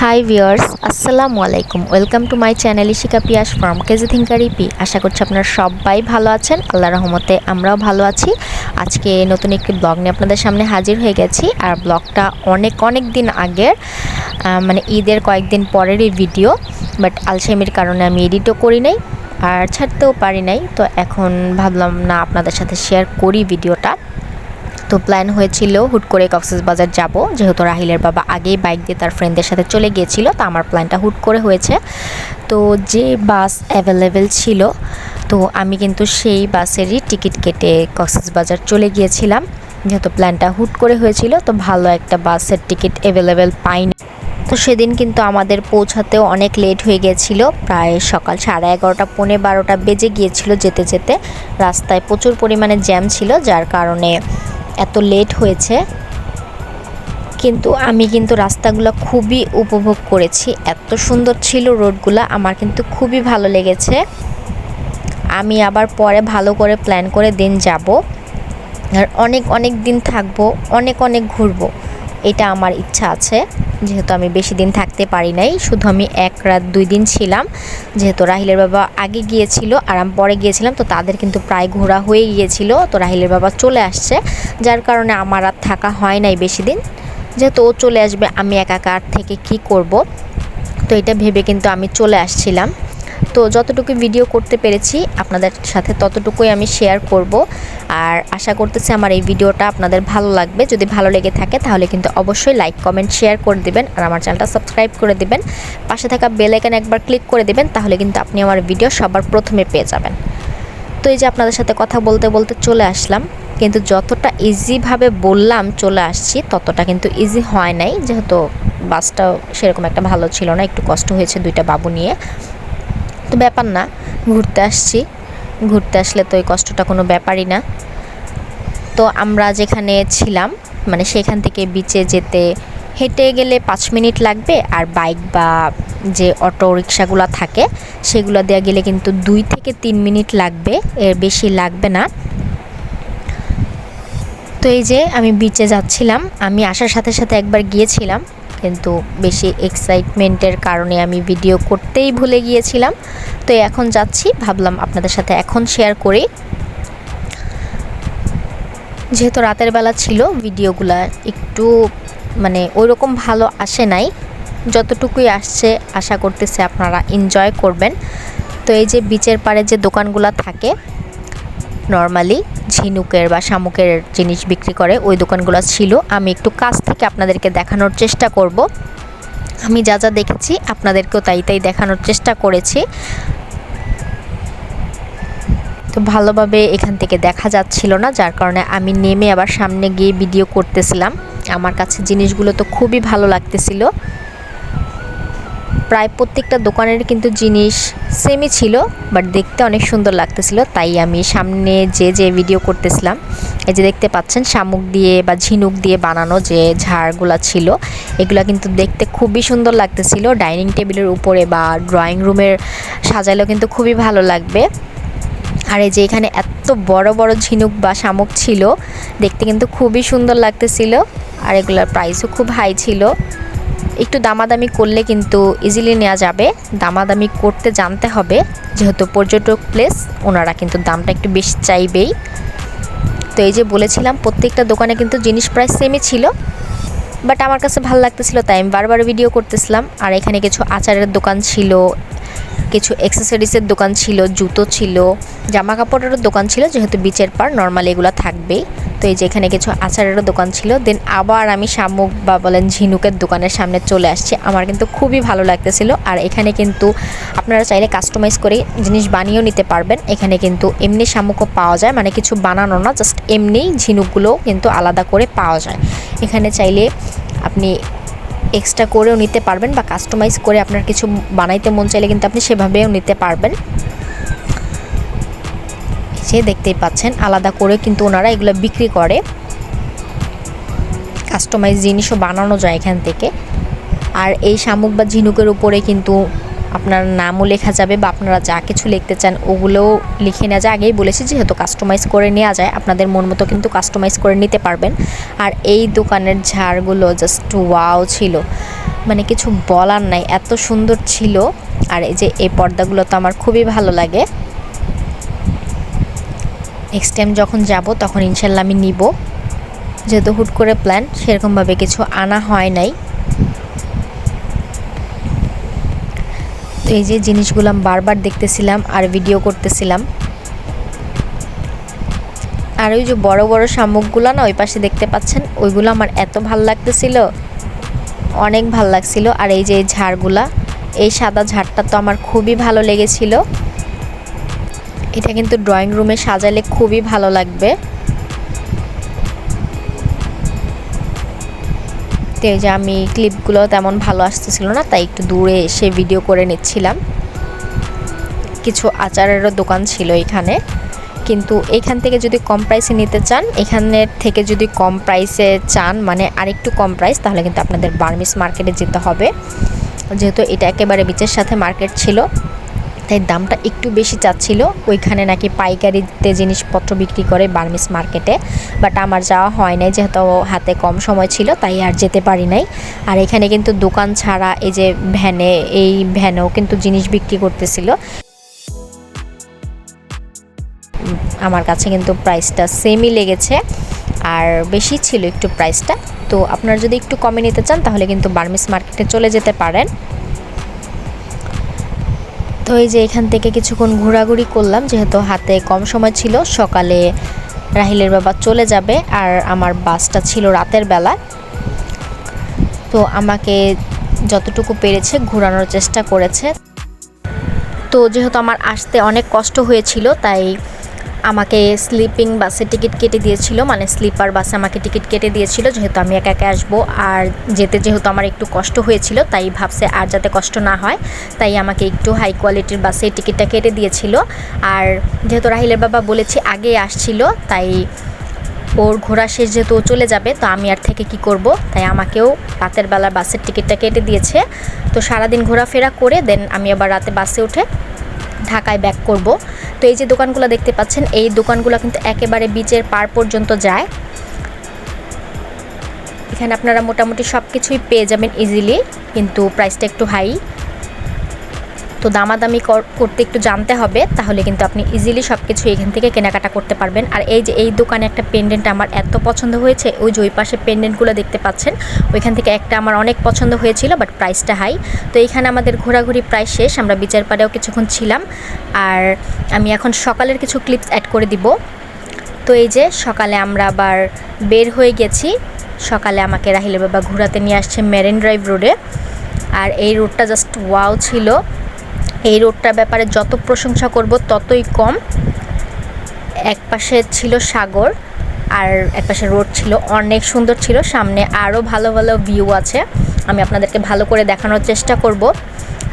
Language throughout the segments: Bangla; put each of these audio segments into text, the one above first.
হাই ভিউয়ার্স, আসসালামু আলাইকুম। Welcome to my channel Ishika Piyas from KG thinker EP. আশা করছি আপনারা সবাই ভালো আছেন। আল্লাহর রহমতে আমরাও ভালো আছি। আজকে নতুন একটি ব্লগ নিয়ে আপনাদের সামনে হাজির হয়ে গেছি। আর ব্লগটা অনেক দিন আগের, মানে ঈদের কয়েকদিন পরেরই ভিডিও, বাট আলসেমির কারণে আমি এডিটও করি নাই আর ছাড়তেও পারি নাই। তো এখন ভাবলাম না আপনাদের সাথে শেয়ার করি ভিডিওটা। তো প্ল্যান হয়েছিল হুট করে কক্সবাজার যাব, যেহেতু রাহিলের বাবা আগেই বাইক দিয়ে তার ফ্রেন্ডদের সাথে চলে গিয়েছিল। তো আমার প্ল্যানটা হুট করে হয়েছে। তো যে বাস অ্যাভেলেবেল ছিল, তো আমি কিন্তু সেই বাসেরই টিকিট কেটে কক্সবাজার চলে গিয়েছিলাম। যেহেতু প্ল্যানটা হুট করে হয়েছিল, তো ভালো একটা বাসের টিকিট অ্যাভেলেবেল পাইনি। তো সেদিন কিন্তু আমাদের পৌঁছাতেও অনেক লেট হয়ে গিয়েছিল, প্রায় সকাল 11:30 পৌনে 12টা বেজে গিয়েছিল। যেতে যেতে রাস্তায় প্রচুর পরিমাণে জ্যাম ছিল, যার কারণে এত লেট হয়েছে। কিন্তু আমি রাস্তাগুলো খুবই উপভোগ করেছি। এত সুন্দর ছিল রোডগুলো, আমার কিন্তু খুবই ভালো লেগেছে। আমি আবার পরে ভালো করে প্ল্যান করে দিন যাব, আর অনেক দিন থাকবো, অনেক ঘুরবো, এটা আমার ইচ্ছা আছে। যেহেতু আমি বেশি দিন থাকতে পারি নাই, শুধু আমি 1 রাত 2 দিন ছিলাম। যেহেতু রাহিলের বাবা আগে গিয়েছিল আর আমি পরে গিয়েছিলাম, তো তাদের কিন্তু প্রায় ঘোরা হয়ে গিয়েছিল। তো রাহিলের বাবা চলে আসছে, যার কারণে আমার আর থাকা হয় নাই বেশি দিন। যেহেতু ও চলে আসবে, আমি একা থেকে কি করব, তো এটা ভেবে কিন্তু আমি চলে আসছিলাম। তো যতটুকু ভিডিও করতে পেরেছি আপনাদের সাথে ততটুকুই আমি শেয়ার করব। আর আশা করতেছি আমার এই ভিডিওটা আপনাদের ভালো লাগবে। যদি ভালো লেগে থাকে তাহলে কিন্তু অবশ্যই লাইক কমেন্ট শেয়ার করে দিবেন, আর আমার চ্যানেলটা সাবস্ক্রাইব করে দিবেন। পাশে থাকা বেল আইকন একবার ক্লিক করে দিবেন, তাহলে কিন্তু আপনি আমার ভিডিও সবার প্রথমে পেয়ে যাবেন। তো এই যে আপনাদের সাথে কথা বলতে চলে আসলাম, কিন্তু যতটা ইজিভাবে বললাম চলে আসছি, ততটা কিন্তু ইজি হয় নাই। যেহেতু বাসটাও সেরকম একটা ভালো ছিল না, একটু কষ্ট হয়েছে 2টা বাবু নিয়ে। তো ব্যাপার না, ঘুরতে আসলে তো এই কষ্টটা কোনো ব্যাপারই না। তো আমরা যেখানে ছিলাম, মানে সেখান থেকে বিচে যেতে হেঁটে গেলে 5 মিনিট লাগবে, আর বাইক বা যে অটো রিক্সাগুলো থাকে সেগুলো দেওয়া গেলে কিন্তু 2 থেকে 3 মিনিট লাগবে, এর বেশি লাগবে না। তো এই যে আমি বিচে যাচ্ছিলাম, আমি আসার সাথে একবার গিয়েছিলাম, কিন্তু বেশি এক্সাইটমেন্টের কারণে আমি ভিডিও করতেই ভুলে গিয়েছিলাম। তো এখন যাচ্ছি, ভাবলাম আপনাদের সাথে এখন শেয়ার করি। যেহেতু রাতের বেলা ছিল, ভিডিওগুলা একটু মানে ওইরকম ভালো আসে নাই, যতটুকুই আসছে আশা করতেছি আপনারা এনজয় করবেন। তো এই যে বিচের পাড়ে যে দোকানগুলো থাকে, নর্মালি ঝিনুকের বা শামুকের জিনিস বিক্রি করে, ওই দোকানগুলো ছিল। আমি একটু কাছ থেকে আপনাদেরকে দেখানোর চেষ্টা করব। আমি যা দেখেছি আপনাদেরকেও তাই দেখানোর চেষ্টা করেছি। তো ভালোভাবে এখান থেকে দেখা যাচ্ছিল না, যার কারণে আমি নেমে আবার সামনে গিয়ে ভিডিও করতেছিলাম। আমার কাছে জিনিসগুলো তো খুবই ভালো লাগতেছিল। প্রায় প্রত্যেকটা দোকানের কিন্তু জিনিস সেমই ছিল, বাট দেখতে অনেক সুন্দর লাগতেছিল। তাই আমি সামনে যে ভিডিও করতেছিলাম। এই যে দেখতে পাচ্ছেন শামুক দিয়ে বা ঝিনুক দিয়ে বানানো যে ঝাড়গুলা ছিল, এগুলা কিন্তু দেখতে খুবই সুন্দর লাগতেছিল। ডাইনিং টেবিলের উপরে বা ড্রয়িং রুমের সাজালেও কিন্তু খুবই ভালো লাগবে। আর এই যে এখানে এত বড় ঝিনুক বা শামুক ছিল, দেখতে কিন্তু খুবই সুন্দর লাগতেছিল। আর এগুলোর প্রাইসও খুব হাই ছিল। একটু দামাদামি করলে কিন্তু ইজিলি নেওয়া যাবে, দামাদামি করতে জানতে হবে। যেহেতু পর্যটক প্লেস, ওনারা কিন্তু দামটা একটু বেশি চাইবেই। তো এই যে বলেছিলাম প্রত্যেকটা দোকানে কিন্তু জিনিস প্রায় সেমই ছিল, বাট আমার কাছে ভালো লাগতেছিল, তাই আমি বারবার ভিডিও করতেছিলাম। আর এখানে কিছু আচারের দোকান ছিল, কিছু অ্যাক্সেসরিজের দোকান ছিল, জুতো ছিল, জামা কাপড়েরও দোকান ছিল। যেহেতু বিচের পার, নর্মালি এগুলো থাকবেই। তো এই যে এখানে কিছু আচারেরও দোকান ছিল। দেন আবার আমি শামুক বা বলেন ঝিনুকের দোকানের সামনে চলে আসছি। আমার কিন্তু খুবই ভালো লাগতেছিল। আর এখানে কিন্তু আপনারা চাইলে কাস্টমাইজ করে জিনিস বানিয়েও নিতে পারবেন। এখানে কিন্তু এমনি শামুকও পাওয়া যায়, মানে কিছু বানানো না, জাস্ট এমনি ঝিনুকগুলোও কিন্তু আলাদা করে পাওয়া যায়। এখানে চাইলে আপনি এক্সট্রা করেও নিতে পারবেন, বা কাস্টমাইজ করে আপনার কিছু বানাইতে মন চাইলে কিন্তু আপনি সেভাবেও নিতে পারবেন। সে দেখতেই পাচ্ছেন আলাদা করে কিন্তু ওনারা এগুলো বিক্রি করে, কাস্টমাইজ জিনিসও বানানো যায় এখান থেকে। আর এই শামুক বা ঝিনুকের উপরে কিন্তু আপনার নামও লেখা যাবে, বা আপনারা যা কিছু লিখতে চান ওগুলোও লিখে নেওয়া যায়। আগেই বলেছি যেহেতু কাস্টমাইজ করে নেওয়া যায়, আপনাদের মন মতো কিন্তু কাস্টমাইজ করে নিতে পারবেন। আর এই দোকানের ঝাড়গুলো জাস্ট ওয়াও ছিল, মানে কিছু বলার নাই, এত সুন্দর ছিল। আর এই যে এই পর্দাগুলো তো আমার খুবই ভালো লাগে। নেক্সট টাইম যখন যাব তখন ইনশাল্লাহ আমি নিব, যেহেতু হুট করে প্ল্যান, সেরকমভাবে কিছু আনা হয় নাই। তো এই যে জিনিসগুলো বারবার দেখতেছিলাম আর ভিডিও করতেছিলাম। আর ওই যে বড় বড় শামুকগুলো না ওই পাশে দেখতে পাচ্ছেন, ওইগুলো আমার এত ভাল লাগতেছিল, অনেক ভাল লাগছিল। আর এই যে এই ঝাড়গুলা, এই সাদা ঝাড়টা তো আমার খুবই ভালো লেগেছিল। এটা কিন্তু ড্রয়িং রুমে সাজালে খুবই ভালো লাগবে। তো এই যে আমি ক্লিপগুলো তেমন ভালো আসতেছিল না, তাই একটু দূরে এসে ভিডিও করে নিচ্ছিলাম। কিছু আচারেরও দোকান ছিল এখানে, কিন্তু এখান থেকে যদি কম প্রাইসে নিতে চান, এখানের থেকে যদি কম প্রাইসে চান, মানে আরেকটু কম প্রাইস, তাহলে কিন্তু আপনাদের বার্মিস মার্কেটে যেতে হবে। যেহেতু এটা একেবারে বিচের সাথে মার্কেট ছিল, তাই দামটা একটু বেশি চাচ্ছিল। ওইখানে নাকি পাইকারিতে জিনিসপত্র বিক্রি করে বার্মিস মার্কেটে, বাট আমার যাওয়া হয় নাই, যেহেতু হাতে কম সময় ছিল, তাই আর যেতে পারি নাই। আর এখানে কিন্তু দোকান ছাড়া এই যে এই ভ্যানেও কিন্তু জিনিস বিক্রি করতেছিল। আমার কাছে কিন্তু প্রাইসটা সেমই লেগেছে, আর বেশি ছিল একটু প্রাইসটা। তো আপনারা যদি একটু কমে নিতে চান, তাহলে কিন্তু বার্মিস মার্কেটে চলে যেতে পারেন। তো এই যে এখান থেকে কিছুক্ষণ ঘোরাঘুরি করলাম, যেহেতু হাতে কম সময় ছিল। সকালে রাহিলের বাবা চলে যাবে, আর আমার বাসটা ছিল রাতের বেলা। তো আমাকে যতটুকু পেরেছে ঘোরানোর চেষ্টা করেছে। তো যেহেতু আমার আসতে অনেক কষ্ট হয়েছিল, তাই আমাকে স্লিপিং বাসে টিকিট কেটে দিয়েছিল, মানে স্লিপার বাসে আমাকে টিকিট কেটে দিয়েছিল, যেহেতু আমি একা একা আসবো। আর যেহেতু আমার একটু কষ্ট হয়েছিল, তাই ভাবছে আর যাতে কষ্ট না হয়, তাই আমাকে একটু হাই কোয়ালিটির বাসে টিকিটটা কেটে দিয়েছিল। আর যেহেতু রাহিলের বাবা বলেছি আগে আসছিল, তাই ওর ঘোরা শেষ, যেহেতু ও চলে যাবে, তো আমি আর থেকে কি করব, তাই আমাকেও রাতের বেলা বাসের টিকিটটা কেটে দিয়েছে। তো সারাদিন ঘোরাফেরা করে দেন আমি আবার রাতে বাসে উঠে ঢাকায় ব্যাক করব। তো এই যে দোকানগুলো দেখতে পাচ্ছেন, এই দোকানগুলো কিন্তু একেবারে বিচের পার পর্যন্ত যায়। এখানে আপনারা মোটামুটি সব কিছুই পেয়ে যাবেন ইজিলি, কিন্তু প্রাইসটা একটু হাই। তো দামাদামি করতে একটু জানতে হবে, তাহলে কিন্তু আপনি ইজিলি সব কিছু এখান থেকে কেনাকাটা করতে পারবেন। আর এই যে এই দোকানে একটা পেন্ডেন্ট আমার এত পছন্দ হয়েছে, ওই যে ওই পাশে পেন্ডেন্টগুলো দেখতে পাচ্ছেন, ওইখান থেকে একটা আমার অনেক পছন্দ হয়েছিল, বাট প্রাইসটা হাই। তো এইখানে আমাদের ঘোরাঘুরি প্রায় শেষ, আমরা বিচার পাড়েও কিছুক্ষণ ছিলাম। আর আমি এখন সকালের কিছু ক্লিপস অ্যাড করে দিব। তো এই যে সকালে আমরা আবার বের হয়ে গেছি। সকালে আমাকে রাহিলের বাবা ঘোরাতে নিয়ে আসছে মেরিন ড্রাইভ রোডে, আর এই রোডটা জাস্ট ওয়াও ছিল। এই রোডটার ব্যাপারে যত প্রশংসা করব ততই কম। এক পাশে ছিল সাগর, আর এক পাশে রোড ছিল, অনেক সুন্দর ছিল। সামনে আরও ভালো ভালো ভিউ আছে, আমি আপনাদেরকে ভালো করে দেখানোর চেষ্টা করব।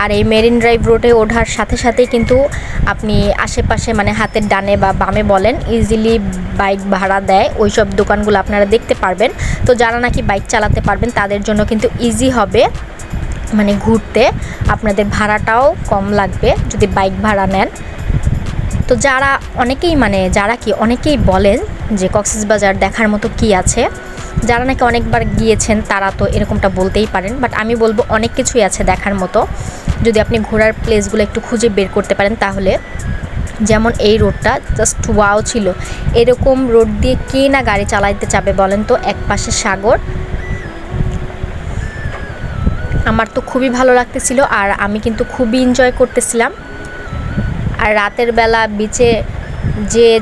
আর এই মেরিন ড্রাইভ রোডে ওঠার সাথে সাথেই কিন্তু আপনি আশেপাশে, মানে হাতের ডানে বা বামে বলেন, ইজিলি বাইক ভাড়া দেয়, ওই সব দোকানগুলো আপনারা দেখতে পারবেন। তো যারা নাকি বাইক চালাতে পারবেন, তাদের জন্য কিন্তু ইজি হবে, মানে ঘুরতে আপনাদের ভাড়াটাও কম লাগবে যদি বাইক ভাড়া নেন। তো অনেকেই বলেন যে কক্সবাজার দেখার মতো কি আছে। যারা নাকি অনেকবার গিয়েছেন তারা তো এরকমটা বলতেই পারেন, বাট আমি বলবো অনেক কিছুই আছে দেখার মতো, যদি আপনি ঘোরার প্লেসগুলো একটু খুঁজে বের করতে পারেন তাহলে। যেমন এই রোডটা জাস্ট ওয়াও ছিল। এরকম রোড দিয়ে কে না গাড়ি চালাইতে চাবে বলেন তো, এক পাশে সাগর। আমার তো খুবই ভালো লাগতেছিল, আর আমি কিন্তু খুবই এনজয় করতেছিলাম। আর রাতের বেলা বিচে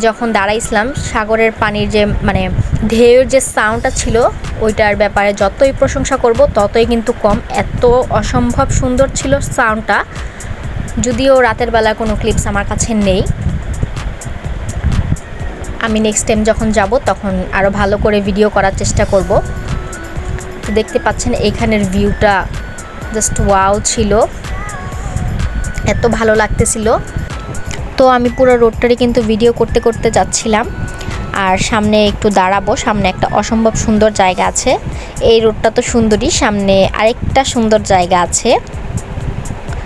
যখন দাঁড়াইছিলাম, সাগরের পানির যে মানে ঢেউয়ের যে সাউন্ডটা ছিল, ওইটার ব্যাপারে যতই প্রশংসা করব ততই কিন্তু কম। এত অসম্ভব সুন্দর ছিল সাউন্ডটা, যদিও রাতের বেলা কোনো ক্লিপস আমার কাছে নেই। আমি নেক্সট টাইম যখন যাব তখন আরও ভালো করে ভিডিও করার চেষ্টা করব। তো দেখতে পাচ্ছেন এইখানের ভিউটা জাস্ট ওয়াও ছিল, এত ভালো লাগতেছিল। তো আমি পুরো রোডটারই কিন্তু ভিডিও করতে করতে যাচ্ছিলাম। আর সামনে একটু দাঁড়াবো, সামনে একটা অসম্ভব সুন্দর জায়গা আছে। এই রোডটা তো সুন্দরই, সামনে আরেকটা সুন্দর জায়গা আছে।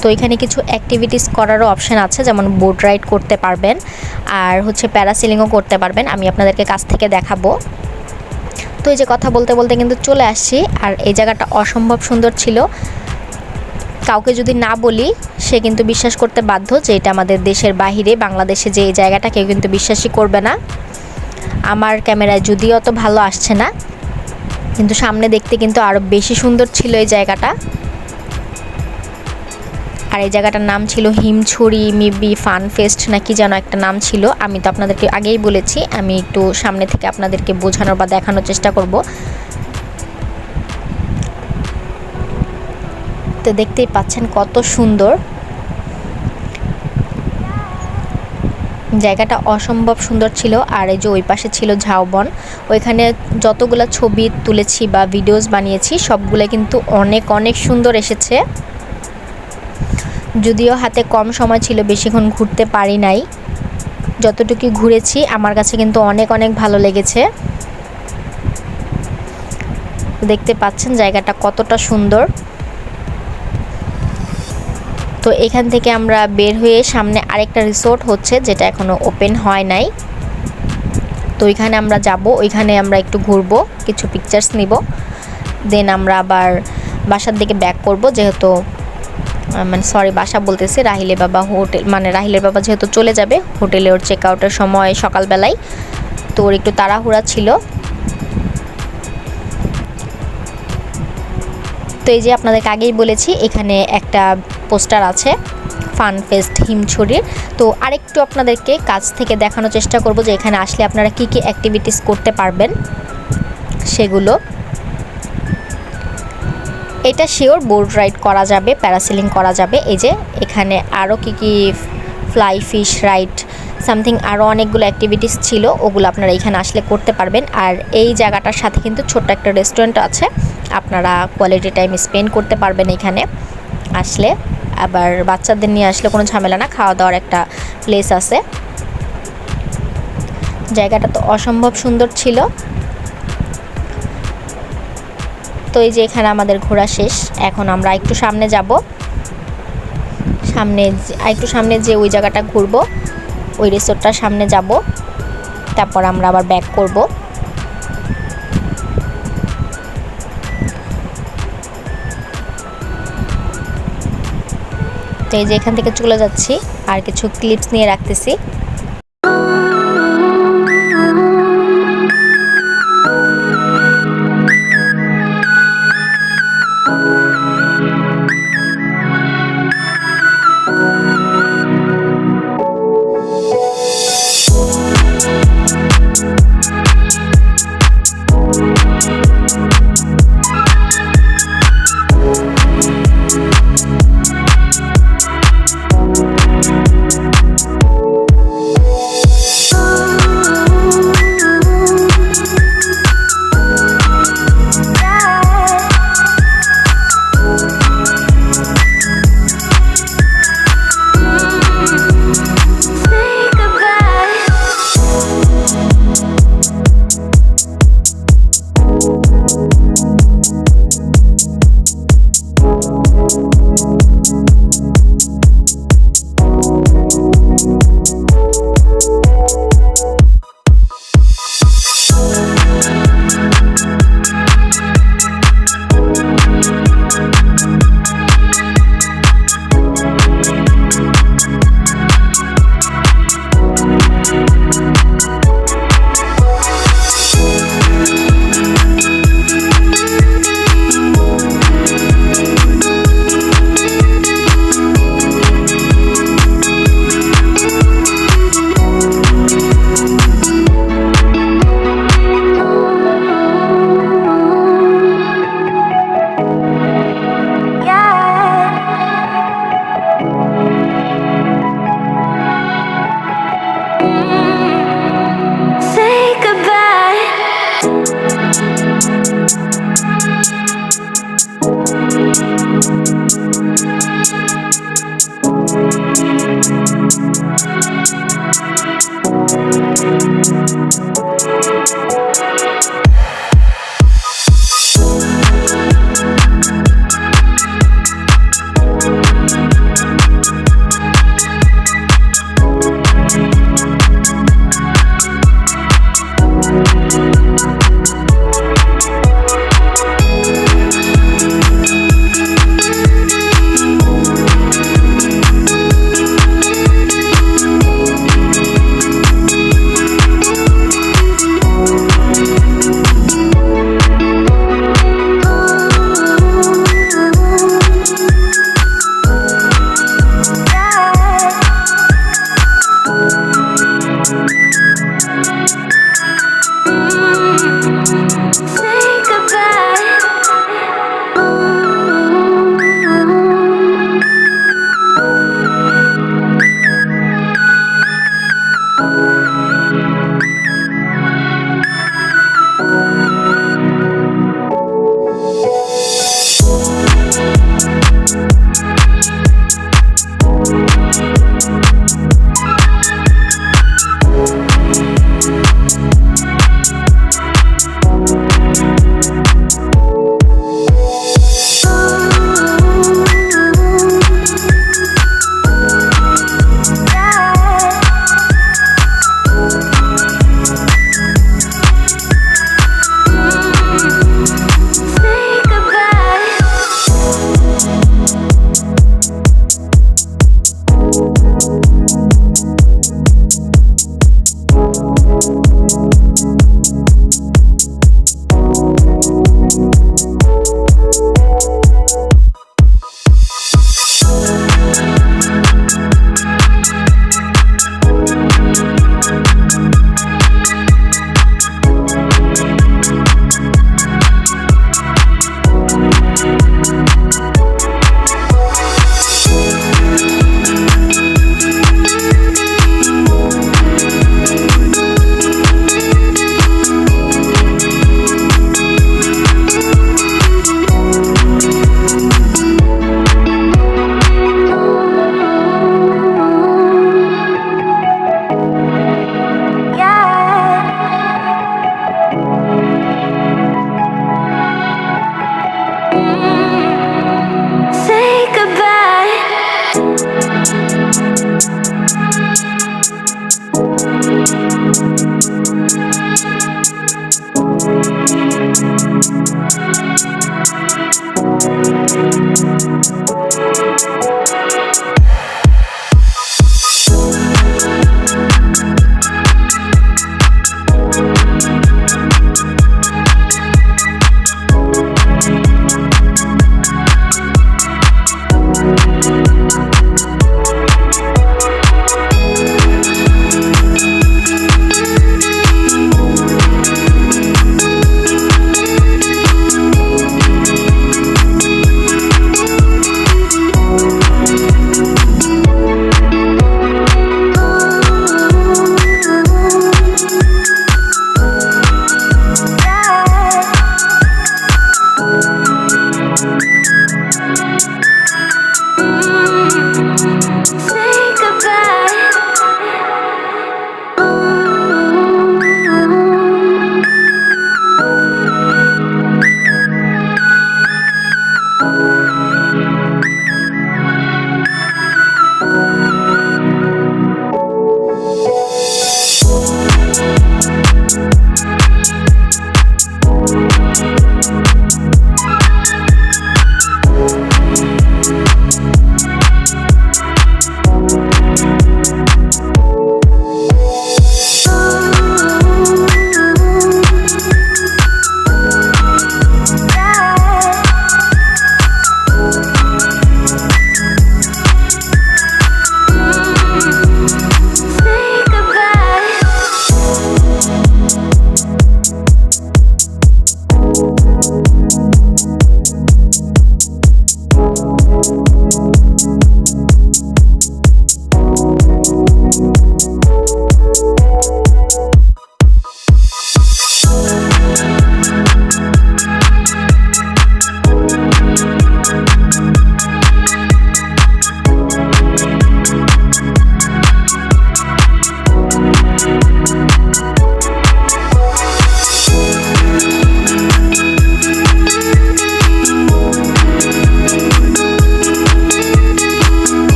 তো এখানে কিছু অ্যাক্টিভিটিস করারও অপশান আছে, যেমন বোট রাইড করতে পারবেন, আর হচ্ছে প্যারাসেলিংও করতে পারবেন। আমি আপনাদেরকে কাছ থেকে দেখাবো। তো ওই যে কথা বলতে বলতে কিন্তু চলে আসছি। আর এই জায়গাটা অসম্ভব সুন্দর ছিল, কাউকে যদি না বলি সে কিন্তু বিশ্বাস করতে বাধ্য যে এটা আমাদের দেশের বাহিরে, বাংলাদেশে যে এই জায়গাটা কেউ কিন্তু বিশ্বাসই করবে না। আমার ক্যামেরায় যদিও অত ভালো আসছে না, কিন্তু সামনে দেখতে কিন্তু আরও বেশি সুন্দর ছিল এই জায়গাটা। আর এই জায়গাটার নাম ছিল হিমছড়ি মেবি ফান ফেস্ট নাকি যেন একটা নাম ছিল, আমি তো আপনাদেরকে আগেই বলেছি। আমি একটু সামনে থেকে আপনাদেরকে বোঝানোর বা দেখানোর চেষ্টা করব। তো দেখতেই পাচ্ছেন কত সুন্দর জায়গাটা, অসম্ভব সুন্দর ছিল। আর এই যে ওই পাশে ছিল ঝাউবন, ওইখানে যতগুলো ছবি তুলেছি বা ভিডিওস বানিয়েছি সবগুলো কিন্তু অনেক অনেক সুন্দর এসেছে। যদিও হাতে কম সময় ছিল, বেশিক্ষণ ঘুরতে পারি নাই, যতটুকু ঘুরেছি আমার কাছে কিন্তু অনেক অনেক ভালো লেগেছে। দেখতে পাচ্ছেন জায়গাটা কতটা সুন্দর। তো এখান থেকে আমরা বের হয়ে সামনে আরেকটা রিসোর্ট হচ্ছে, যেটা এখনও ওপেন হয় নাই। তো ওইখানে আমরা যাব, ওইখানে আমরা একটু ঘুরবো, কিছু পিকচার্স নিব, দেন আমরা আবার বাসার দিকে ব্যাক করব। যেহেতু বাসা বলতেছি, রাহিলের বাবা হোটেল, রাহিলের বাবা যেহেতু চলে যাবে হোটেলে, ওর চেক আউটের সময় সকালবেলায়, তো ওর একটু তাড়াহুড়া ছিল। তো এই যে আপনাদেরকে আগেই বলেছি এখানে একটা পোস্টার আছে ফান ফেস্ট হিমছড়ির। তো আরেকটু আপনাদেরকে কাছ থেকে দেখানোর চেষ্টা করব যে এখানে আসলে আপনারা কি কি অ্যাক্টিভিটিস করতে পারবেন সেগুলো। এটা শিওর বোট রাইড করা যাবে, প্যারাসেলিং করা যাবে। এই যে এখানে আরও কি কি ফ্লাই ফিশ রাইড সামথিং আরও অনেকগুলো অ্যাক্টিভিটিস ছিল, ওগুলো আপনারা এখানে আসলে করতে পারবেন। আর এই জায়গাটার সাথে কিন্তু ছোট্ট একটা রেস্টুরেন্ট আছে, আপনারা কোয়ালিটি টাইম স্পেন্ড করতে পারবেন এখানে আসলে। আবার বাচ্চাদের নিয়ে আসলে কোনো ঝামেলা না, খাওয়া দাওয়ার একটা প্লেস আছে। জায়গাটা তো অসম্ভব সুন্দর ছিল। তো এই যে এখানে আমাদের ঘোরা শেষ, এখন আমরা একটু সামনে যাব, একটু সামনে যে ওই জায়গাটা ঘুরবো, ওই রিসোর্টটার সামনে যাব, তারপর আমরা আবার ব্যাক করব। তো এই যে এখান থেকে চলে যাচ্ছি, আর কিছু ক্লিপস নিয়ে রাখতেছি।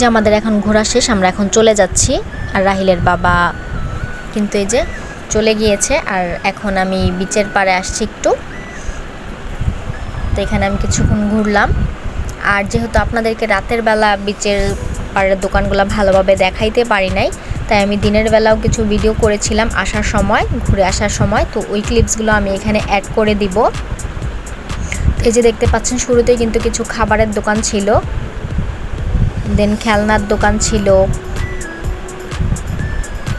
যে আমাদের এখন ঘোরা শেষ, আমরা এখন চলে যাচ্ছি। আর রাহিলের বাবা কিন্তু এই যে চলে গিয়েছে। আর এখন আমি বিচের পাড়ে আসছি একটু, তো এখানে আমি কিছুক্ষণ ঘুরলাম। আর যেহেতু আপনাদেরকে রাতের বেলা বিচের পাড়ের দোকানগুলো ভালোভাবে দেখাইতে পারি নাই, তাই আমি দিনের বেলাও কিছু ভিডিও করেছিলাম আসার সময়, ঘুরে আসার সময়। তো ওই ক্লিপসগুলো আমি এখানে অ্যাড করে দিব। এই যে দেখতে পাচ্ছেন শুরুতেই কিন্তু কিছু খাবারের দোকান ছিল, দেন খেলনার দোকান ছিল,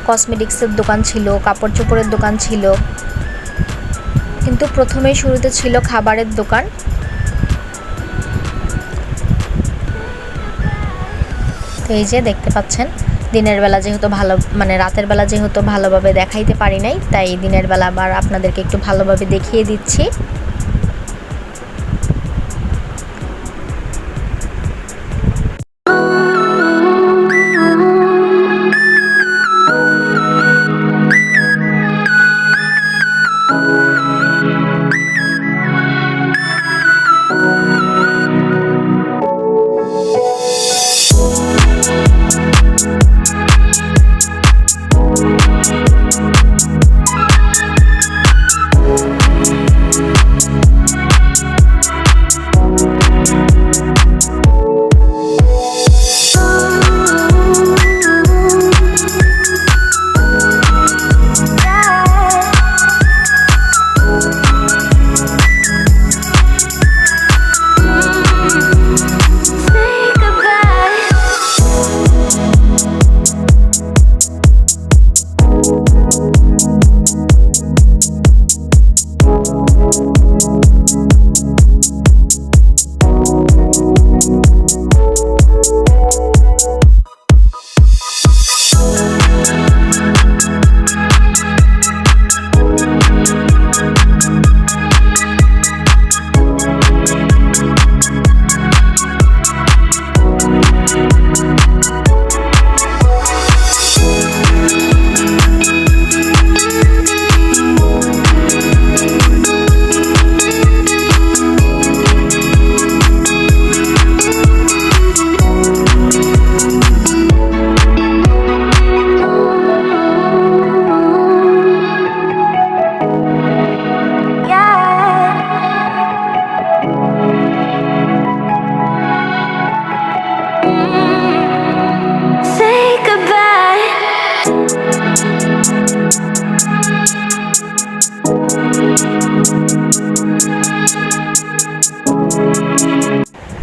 কসমেটিক্সের দোকান ছিল, কাপড় চোপড়ের দোকান ছিল, কিন্তু প্রথমেই শুরুতে ছিল খাবারের দোকান। তো এই যে দেখতে পাচ্ছেন দিনের বেলা যেহেতু রাতের বেলা যেহেতু ভালোভাবে দেখাইতে পারি নাই, তাই দিনের বেলা আবার আপনাদেরকে একটু ভালোভাবে দেখিয়ে দিচ্ছি।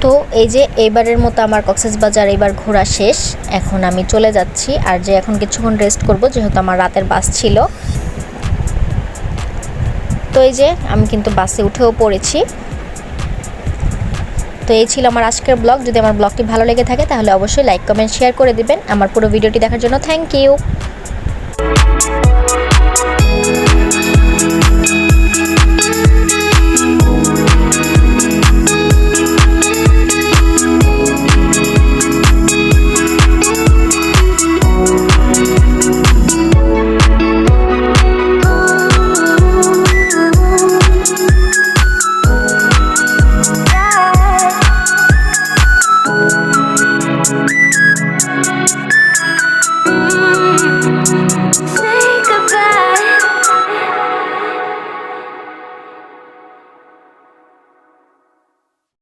তো এই যে এইবারের মতো আমার কক্সবাজার এবার ঘোরা শেষ, এখন আমি চলে যাচ্ছি। আর যে এখন কিছুক্ষণ রেস্ট করব, যেহেতু আমার রাতের বাস ছিল। তো এই যে আমি কিন্তু বাসে উঠেও পড়েছি। তো এই ছিল আমার আজকের ব্লগ। যদি আমার ব্লগটি ভালো লেগে থাকে তাহলে অবশ্যই লাইক কমেন্ট শেয়ার করে দিবেন। আমার পুরো ভিডিওটি দেখার জন্য থ্যাংক ইউ।